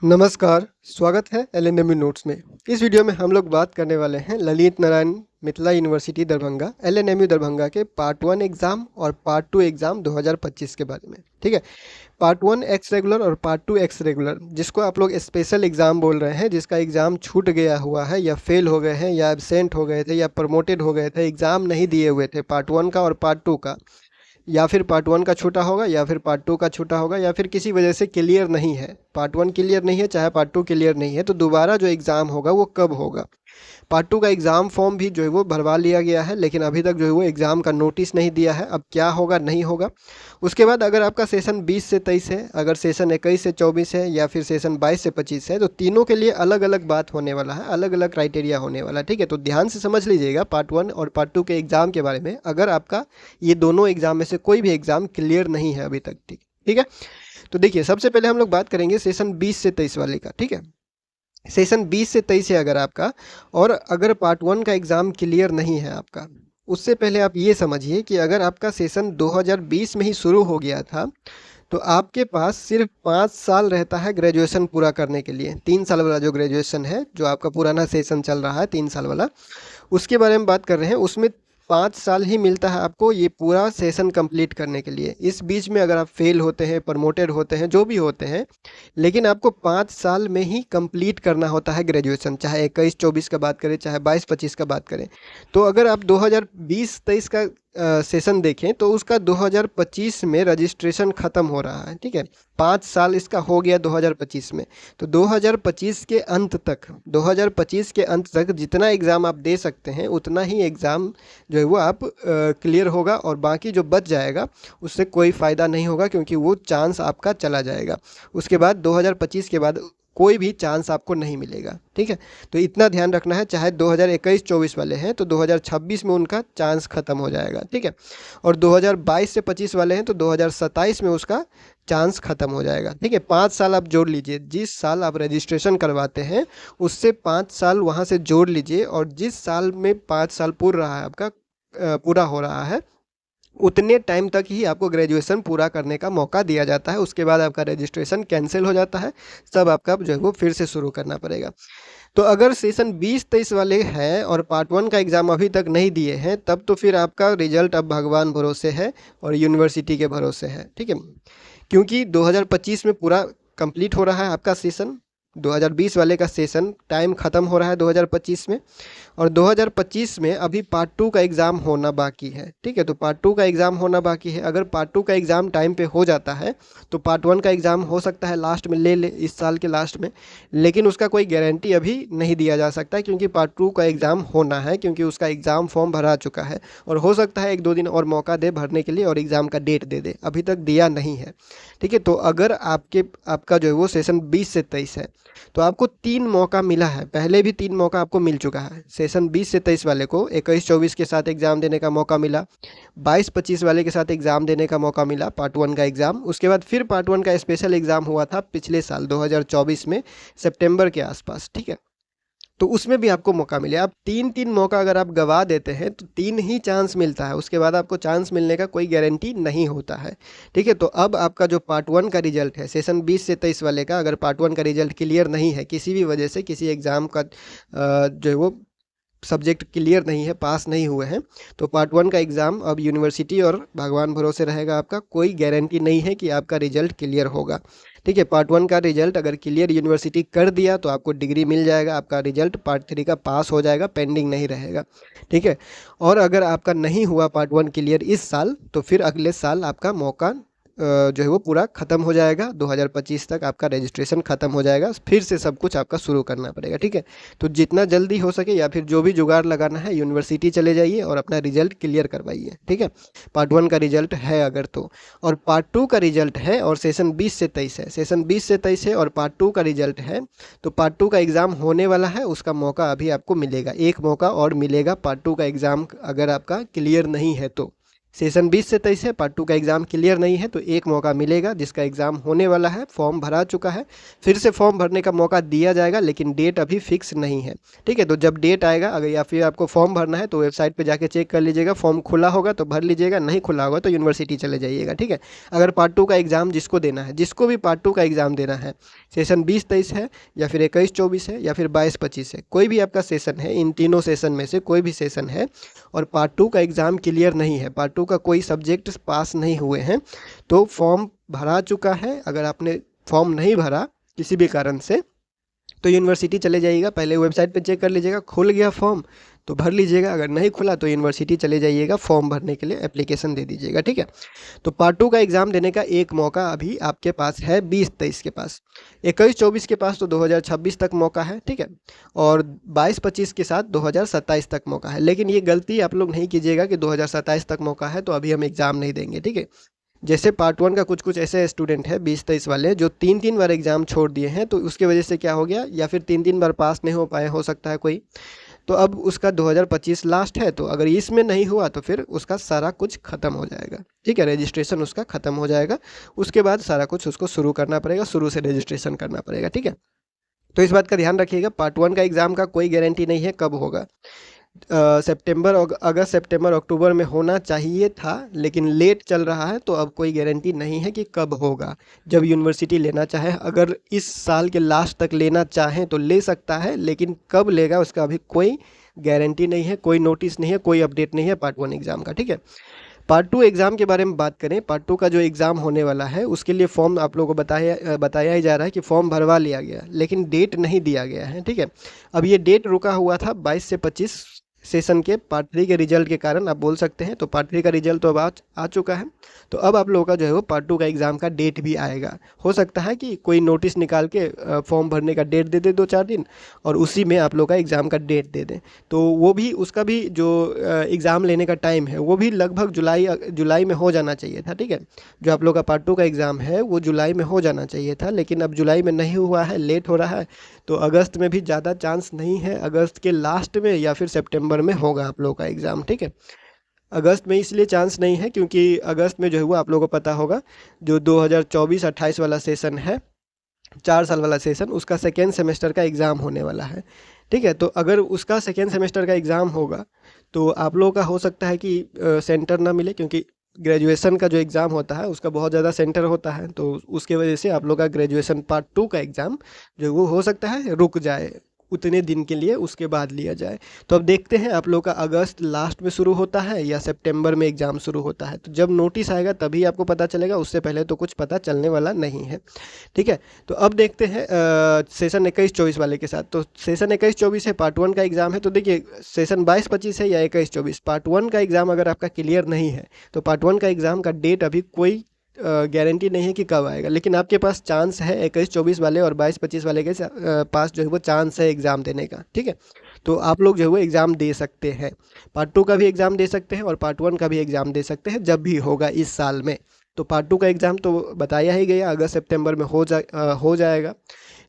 नमस्कार, स्वागत है एलएनएमयू नोट्स में। इस वीडियो में हम लोग बात करने वाले हैं ललित नारायण मिथिला यूनिवर्सिटी दरभंगा एलएनएमयू दरभंगा के पार्ट 1 एग्ज़ाम और पार्ट 2 एग्ज़ाम 2025 के बारे में। ठीक है, पार्ट 1 एक्स रेगुलर और पार्ट 2 एक्स रेगुलर, जिसको आप लोग स्पेशल एग्ज़ाम बोल रहे हैं, जिसका एग्ज़ाम छूट गया हुआ है या फेल हो गए हैं या एब्सेंट हो गए थे या प्रमोटेड हो गए थे, एग्ज़ाम नहीं दिए हुए थे पार्ट 1 का और पार्ट 2 का, या फिर पार्ट 1 का छूटा होगा या फिर पार्ट 2 का छूटा होगा या फिर किसी वजह से क्लियर नहीं है, पार्ट 1 क्लियर नहीं है चाहे पार्ट 2 क्लियर नहीं है, तो दोबारा जो एग्ज़ाम होगा वो कब होगा। पार्ट 2 का एग्ज़ाम फॉर्म भी जो है वो भरवा लिया गया है, लेकिन अभी तक जो है वो एग्ज़ाम का नोटिस नहीं दिया है, अब क्या होगा नहीं होगा। उसके बाद अगर आपका सेशन 20 से 23 है, अगर सेशन 21 से 24 है या फिर सेशन 22 से 25 है, तो तीनों के लिए अलग अलग बात होने वाला है, अलग अलग क्राइटेरिया होने वाला है। ठीक है, तो ध्यान से समझ लीजिएगा पार्ट 1 और पार्ट 2 के एग्ज़ाम के बारे में, अगर आपका ये दोनों एग्ज़ाम में से कोई भी एग्ज़ाम क्लियर नहीं है अभी तक। ठीक है, तो देखिए सबसे पहले हम लोग बात करेंगे सेशन 20 से 23 वाले का। ठीक है, सेशन 20 से 23 है अगर आपका, और अगर पार्ट 1 का एग्ज़ाम क्लियर नहीं है आपका, उससे पहले आप ये समझिए कि अगर आपका सेशन 2020 में ही शुरू हो गया था, तो आपके पास सिर्फ 5 साल रहता है ग्रेजुएशन पूरा करने के लिए। 3 साल वाला जो ग्रेजुएशन है, जो आपका पुराना सेशन चल रहा है 3 साल वाला, उसके बारे में बात कर रहे हैं। उसमें 5 साल ही मिलता है आपको ये पूरा सेशन कंप्लीट करने के लिए। इस बीच में अगर आप फेल होते हैं, प्रमोटेड होते हैं, जो भी होते हैं, लेकिन आपको 5 साल में ही कंप्लीट करना होता है ग्रेजुएशन, चाहे 21-24 का बात करें चाहे 22-25 का बात करें। तो अगर आप 2020-23 का सेशन देखें तो उसका 2025 में रजिस्ट्रेशन ख़त्म हो रहा है। ठीक है, 5 साल इसका हो गया 2025 में, तो 2025 के अंत तक जितना एग्ज़ाम आप दे सकते हैं उतना ही एग्ज़ाम जो है वो आप क्लियर होगा, और बाकी जो बच जाएगा उससे कोई फ़ायदा नहीं होगा, क्योंकि वो चांस आपका चला जाएगा। उसके बाद 2025 के बाद कोई भी चांस आपको नहीं मिलेगा। ठीक है, तो इतना ध्यान रखना है। चाहे 2021-24 वाले हैं तो 2026 में उनका चांस ख़त्म हो जाएगा। ठीक है, और 2022 से 25 वाले हैं तो 2027 में उसका चांस ख़त्म हो जाएगा। ठीक है, 5 साल आप जोड़ लीजिए, जिस साल आप रजिस्ट्रेशन करवाते हैं उससे 5 साल वहाँ से जोड़ लीजिए, और जिस साल में 5 साल पूरा रहा है आपका, पूरा हो रहा है, उतने टाइम तक ही आपको ग्रेजुएशन पूरा करने का मौका दिया जाता है। उसके बाद आपका रजिस्ट्रेशन कैंसिल हो जाता है, सब आपका जो है वो फिर से शुरू करना पड़ेगा। तो अगर सेशन 20-23 वाले हैं और पार्ट 1 का एग्ज़ाम अभी तक नहीं दिए हैं, तब तो फिर आपका रिजल्ट अब भगवान भरोसे है और यूनिवर्सिटी के भरोसे है। ठीक है, क्योंकि 2025 में पूरा कंप्लीट हो रहा है आपका सेशन, 2020 वाले का सेशन टाइम ख़त्म हो रहा है 2025 में, और 2025 में अभी पार्ट 2 का एग्ज़ाम होना बाकी है। ठीक है, तो पार्ट 2 का एग्ज़ाम होना बाकी है। अगर पार्ट 2 का एग्ज़ाम टाइम पे हो जाता है तो पार्ट 1 का एग्ज़ाम हो सकता है लास्ट में ले इस साल के लास्ट में, लेकिन उसका कोई गारंटी अभी नहीं दिया जा सकता, क्योंकि पार्ट 2 का एग्ज़ाम होना है, क्योंकि उसका एग्ज़ाम फॉर्म भरा चुका है, और हो सकता है 1-2 दिन और मौका दे भरने के लिए और एग्ज़ाम का डेट दे दे, अभी तक दिया नहीं है। ठीक है, तो अगर आपका जो है वो सेशन 20 से 23 है, तो आपको 3 मौका मिला है, पहले भी 3 मौका आपको मिल चुका है। सेशन 20 से 23 वाले को 21-24 के साथ एग्ज़ाम देने का मौका मिला, 22-25 वाले के साथ एग्ज़ाम देने का मौका मिला, पार्ट 1 का एग्ज़ाम। उसके बाद फिर पार्ट 1 का स्पेशल एग्ज़ाम हुआ था पिछले साल 2024 में सितंबर के आसपास। ठीक है, तो उसमें भी आपको मौका मिले। आप 3-3 मौका अगर आप गवा देते हैं तो 3 ही चांस मिलता है, उसके बाद आपको चांस मिलने का कोई गारंटी नहीं होता है। ठीक है, तो अब आपका जो पार्ट 1 का रिजल्ट है सेशन 20 से 23 वाले का, अगर पार्ट 1 का रिजल्ट क्लियर नहीं है, किसी भी वजह से किसी एग्ज़ाम का जो है वो सब्जेक्ट क्लियर नहीं है, पास नहीं हुए हैं, तो पार्ट 1 का एग्ज़ाम अब यूनिवर्सिटी और भगवान भरोसे रहेगा। आपका कोई गारंटी नहीं है कि आपका रिजल्ट क्लियर होगा। ठीक है, पार्ट 1 का रिजल्ट अगर क्लियर यूनिवर्सिटी कर दिया तो आपको डिग्री मिल जाएगा, आपका रिजल्ट पार्ट 3 का पास हो जाएगा, पेंडिंग नहीं रहेगा। ठीक है, और अगर आपका नहीं हुआ पार्ट 1 क्लियर इस साल, तो फिर अगले साल आपका मौका जो है वो पूरा ख़त्म हो जाएगा। 2025 तक आपका रजिस्ट्रेशन ख़त्म हो जाएगा, फिर से सब कुछ आपका शुरू करना पड़ेगा। ठीक है, तो जितना जल्दी हो सके या फिर जो भी जुगाड़ लगाना है, यूनिवर्सिटी चले जाइए और अपना रिजल्ट क्लियर करवाइए। ठीक है, पार्ट 1 का रिजल्ट है अगर तो, और पार्ट 2 का रिजल्ट है और सेशन 20 से 23 है, सेशन 20 से 23 है और पार्ट 2 का रिजल्ट है, तो पार्ट 2 का एग्ज़ाम होने वाला है, उसका मौका अभी आपको मिलेगा, एक मौका और मिलेगा पार्ट 2 का एग्ज़ाम अगर आपका क्लियर नहीं है तो। सेशन 20 से 23 है, पार्ट 2 का एग्ज़ाम क्लियर नहीं है तो एक मौका मिलेगा, जिसका एग्ज़ाम होने वाला है, फॉर्म भरा चुका है, फिर से फॉर्म भरने का मौका दिया जाएगा, लेकिन डेट अभी फिक्स नहीं है। ठीक है, तो जब डेट आएगा, अगर या फिर आपको फॉर्म भरना है तो वेबसाइट पे जाके चेक कर लीजिएगा, फॉर्म खुला होगा तो भर लीजिएगा, नहीं खुला होगा तो यूनिवर्सिटी चले जाइएगा। ठीक है, अगर पार्ट 2 का एग्ज़ाम जिसको देना है, जिसको भी पार्ट 2 का एग्ज़ाम देना है, सेशन 20-23 है या फिर 21-24 है या फिर 22-25 है, कोई भी आपका सेशन है, इन तीनों सेशन में से कोई भी सेशन है और पार्ट 2 का एग्ज़ाम क्लियर नहीं है, पार्ट 2 का कोई सब्जेक्ट पास नहीं हुए हैं, तो फॉर्म भरा चुका है, अगर आपने फॉर्म नहीं भरा किसी भी कारण से तो यूनिवर्सिटी चले जाइएगा, पहले वेबसाइट पे चेक कर लीजिएगा, खुल गया फॉर्म तो भर लीजिएगा, अगर नहीं खुला तो यूनिवर्सिटी चले जाइएगा, फॉर्म भरने के लिए एप्लीकेशन दे दीजिएगा। ठीक है, तो पार्ट 2 का एग्ज़ाम देने का एक मौका अभी आपके पास है 20-23 के पास, 21-24 के पास तो 2026 तक मौका है। ठीक है, और 22-25 के साथ 2027 तक मौका है, लेकिन ये गलती आप लोग नहीं कीजिएगा कि 2027 तक मौका है तो अभी हम एग्ज़ाम नहीं देंगे। ठीक है, जैसे पार्ट 1 का कुछ ऐसे स्टूडेंट है 20-23 वाले जो 3-3 बार एग्ज़ाम छोड़ दिए हैं, तो उसके वजह से क्या हो गया, या फिर 3-3 बार पास नहीं हो पाए, हो सकता है कोई, तो अब उसका 2025 लास्ट है, तो अगर इसमें नहीं हुआ तो फिर उसका सारा कुछ ख़त्म हो जाएगा। ठीक है, रजिस्ट्रेशन उसका ख़त्म हो जाएगा, उसके बाद सारा कुछ उसको शुरू करना पड़ेगा, शुरू से रजिस्ट्रेशन करना पड़ेगा। ठीक है, तो इस बात का ध्यान रखिएगा, पार्ट 1 का एग्ज़ाम का कोई गारंटी नहीं है कब होगा। सितंबर और अगस्त, सितंबर अक्टूबर में होना चाहिए था, लेकिन लेट चल रहा है, तो अब कोई गारंटी नहीं है कि कब होगा। जब यूनिवर्सिटी लेना चाहे, अगर इस साल के लास्ट तक लेना चाहें तो ले सकता है, लेकिन कब लेगा उसका अभी कोई गारंटी नहीं है, कोई नोटिस नहीं है, कोई अपडेट नहीं है पार्ट 1 एग्ज़ाम का। ठीक है, पार्ट 2 एग्ज़ाम के बारे में बात करें, पार्ट 2 का जो एग्ज़ाम होने वाला है उसके लिए फॉर्म आप लोगों को बताया ही जा रहा है कि फॉर्म भरवा लिया गया, लेकिन डेट नहीं दिया गया है। ठीक है, अब ये डेट रुका हुआ था 22 से 25 सेशन के पार्ट 3 के रिजल्ट के कारण, आप बोल सकते हैं। तो पार्ट 3 का रिजल्ट तो अब आ चुका है, तो अब आप लोगों का जो है वो पार्ट 2 का एग्ज़ाम का डेट भी आएगा। हो सकता है कि कोई नोटिस निकाल के फॉर्म भरने का डेट दे दे 2-4 दिन, और उसी में आप लोग का एग्ज़ाम का डेट दे दें, तो वो भी, उसका भी जो एग्ज़ाम लेने का टाइम है वो भी लगभग जुलाई में हो जाना चाहिए था। ठीक है, जो आप लोग का पार्ट 2 का एग्ज़ाम है वो जुलाई में हो जाना चाहिए था, लेकिन अब जुलाई में नहीं हुआ है, लेट हो रहा है, तो अगस्त में भी ज़्यादा चांस नहीं है, अगस्त के लास्ट में या फिर सितंबर में होगा आप लोगों का एग्ज़ाम। ठीक है, अगस्त में इसलिए चांस नहीं है क्योंकि अगस्त में जो है वो आप लोगों को पता होगा, जो 2024-28 वाला सेशन है, 4 साल वाला सेशन, उसका सेकेंड सेमेस्टर का एग्ज़ाम होने वाला है। ठीक है, तो अगर उसका सेकेंड सेमेस्टर का एग्ज़ाम होगा तो आप लोगों का हो सकता है कि सेंटर ना मिले, क्योंकि ग्रेजुएशन का जो एग्ज़ाम होता है उसका बहुत ज़्यादा सेंटर होता है, तो उसके वजह से आप लोग का ग्रेजुएशन पार्ट 2 का एग्ज़ाम जो वो हो सकता है रुक जाए उतने दिन के लिए, उसके बाद लिया जाए। तो अब देखते हैं आप लोग का अगस्त लास्ट में शुरू होता है या सितंबर में एग्ज़ाम शुरू होता है, तो जब नोटिस आएगा तभी आपको पता चलेगा, उससे पहले तो कुछ पता चलने वाला नहीं है। ठीक है, तो अब देखते हैं सेशन 21-24 वाले के साथ। तो सेशन 21-24 है, पार्ट 1 का एग्ज़ाम है, तो देखिए सेशन 22-25 है या 21-24, पार्ट 1 का एग्ज़ाम अगर आपका क्लियर नहीं है तो पार्ट 1 का एग्ज़ाम का डेट अभी कोई गारंटी नहीं है कि कब आएगा, लेकिन आपके पास चांस है 21-24 वाले और 22-25 वाले के पास जो है वो चांस है एग्ज़ाम देने का। ठीक है, तो आप लोग जो है वो एग्ज़ाम दे सकते हैं, पार्ट 2 का भी एग्ज़ाम दे सकते हैं और पार्ट 1 का भी एग्ज़ाम दे सकते हैं जब भी होगा इस साल में। तो पार्ट 2 का एग्ज़ाम तो बताया ही गया, अगस्त सितंबर में हो जाएगा,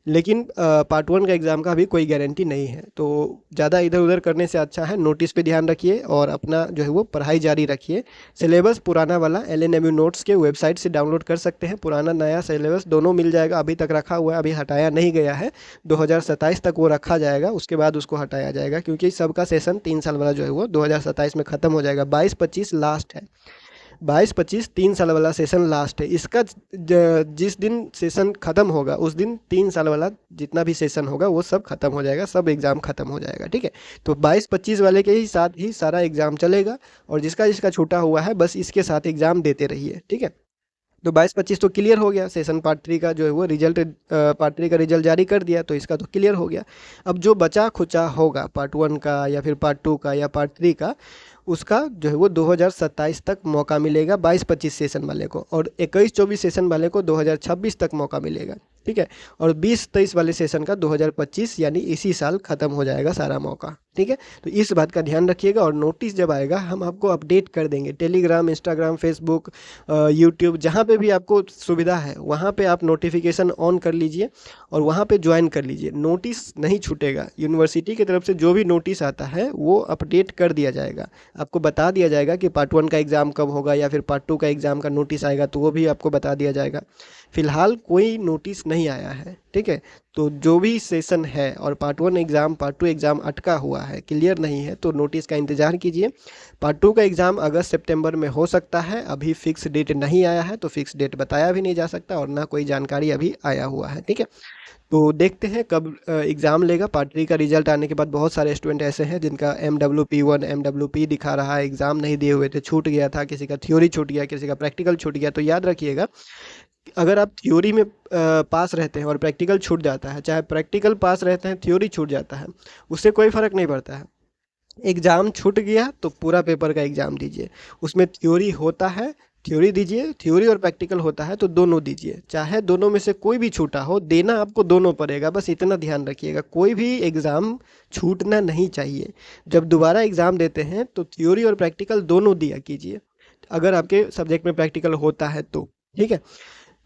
लेकिन पार्ट 1 का एग्ज़ाम का भी कोई गारंटी नहीं है। तो ज़्यादा इधर उधर करने से अच्छा है नोटिस पे ध्यान रखिए और अपना जो है वो पढ़ाई जारी रखिए। सिलेबस पुराना वाला LNMU नोट्स के वेबसाइट से डाउनलोड कर सकते हैं, पुराना नया सिलेबस दोनों मिल जाएगा, अभी तक रखा हुआ है, अभी हटाया नहीं गया है, 2027 तक वो रखा जाएगा, उसके बाद उसको हटाया जाएगा, क्योंकि सबका सेशन 3 साल वाला जो है वो 2027 में ख़त्म हो जाएगा। 22-25 लास्ट है, 22-25 3 साल वाला सेशन लास्ट है, इसका जिस दिन सेशन ख़त्म होगा उस दिन 3 साल वाला जितना भी सेशन होगा वो सब खत्म हो जाएगा, सब एग्ज़ाम ख़त्म हो जाएगा। ठीक है, तो 22-25 वाले के ही साथ ही सारा एग्ज़ाम चलेगा, और जिसका जिसका छूटा हुआ है बस इसके साथ एग्ज़ाम देते रहिए। ठीक है, तो 22-25 तो क्लियर हो गया, सेशन पार्ट 3 का जो है वो रिजल्ट, पार्ट 3 का रिजल्ट जारी कर दिया, तो इसका तो क्लियर हो गया। अब जो बचा खुचा होगा पार्ट 1 का या फिर पार्ट 2 का या पार्ट 3 का, उसका जो है वो 2027 तक मौका मिलेगा 22-25 सेशन वाले को, और 21-24 सेशन वाले को 2026 तक मौका मिलेगा। ठीक है, और 20-23 वाले सेशन का 2025 यानी इसी साल ख़त्म हो जाएगा सारा मौका। ठीक। ठीक है। तो इस बात का ध्यान रखिएगा, और नोटिस जब आएगा हम आपको अपडेट कर देंगे। टेलीग्राम, इंस्टाग्राम, फेसबुक, यूट्यूब, जहाँ पे भी आपको सुविधा है वहाँ पे आप नोटिफिकेशन ऑन कर लीजिए और वहाँ पे ज्वाइन कर लीजिए। नोटिस नहीं छूटेगा, यूनिवर्सिटी की तरफ से जो भी नोटिस आता है वो अपडेट कर दिया जाएगा। आपको बता दिया जाएगा कि पार्ट 1 का एग्ज़ाम कब होगा या फिर पार्ट 2 का एग्ज़ाम का नोटिस आएगा तो वो भी आपको बता दिया जाएगा। फिलहाल कोई नोटिस नहीं आया है, ठीक है। तो जो भी सेशन है और पार्ट 1 एग्ज़ाम, पार्ट 2 एग्ज़ाम अटका हुआ है, क्लियर नहीं है, तो नोटिस का इंतज़ार कीजिए। पार्ट 2 का एग्ज़ाम अगस्त सितंबर में हो सकता है। अभी फिक्स डेट नहीं आया है, तो फिक्स डेट बताया भी नहीं जा सकता और ना कोई जानकारी अभी आया हुआ है, ठीक है। तो देखते हैं कब एग्ज़ाम लेगा। पार्ट 3 का रिजल्ट आने के बाद बहुत सारे स्टूडेंट ऐसे हैं जिनका MWP1, MWP दिखा रहा है, एग्ज़ाम नहीं दिए हुए थे, छूट गया था, किसी का थ्योरी छूट गया, किसी का प्रैक्टिकल छूट गया। तो याद रखिएगा, अगर आप थ्योरी में पास रहते हैं और प्रैक्टिकल छूट जाता है, चाहे प्रैक्टिकल पास रहते हैं थ्योरी छूट जाता है, उससे कोई फ़र्क नहीं पड़ता है। एग्ज़ाम छूट गया तो पूरा पेपर का एग्ज़ाम दीजिए। उसमें थ्योरी होता है, थ्योरी दीजिए, थ्योरी और प्रैक्टिकल होता है तो दोनों दीजिए। चाहे दोनों में से कोई भी छूटा हो, देना आपको दोनों पड़ेगा, बस इतना ध्यान रखिएगा। कोई भी एग्ज़ाम छूटना नहीं चाहिए। जब दोबारा एग्ज़ाम देते हैं तो थ्योरी और प्रैक्टिकल दोनों दिया कीजिए, अगर आपके सब्जेक्ट में प्रैक्टिकल होता है तो, ठीक है।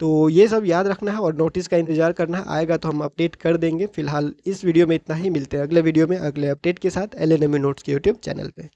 तो ये सब याद रखना है और नोटिस का इंतज़ार करना है, आएगा तो हम अपडेट कर देंगे। फिलहाल इस वीडियो में इतना ही, मिलते हैं अगले वीडियो में अगले अपडेट के साथ LNME नोट्स के यूट्यूब चैनल पे।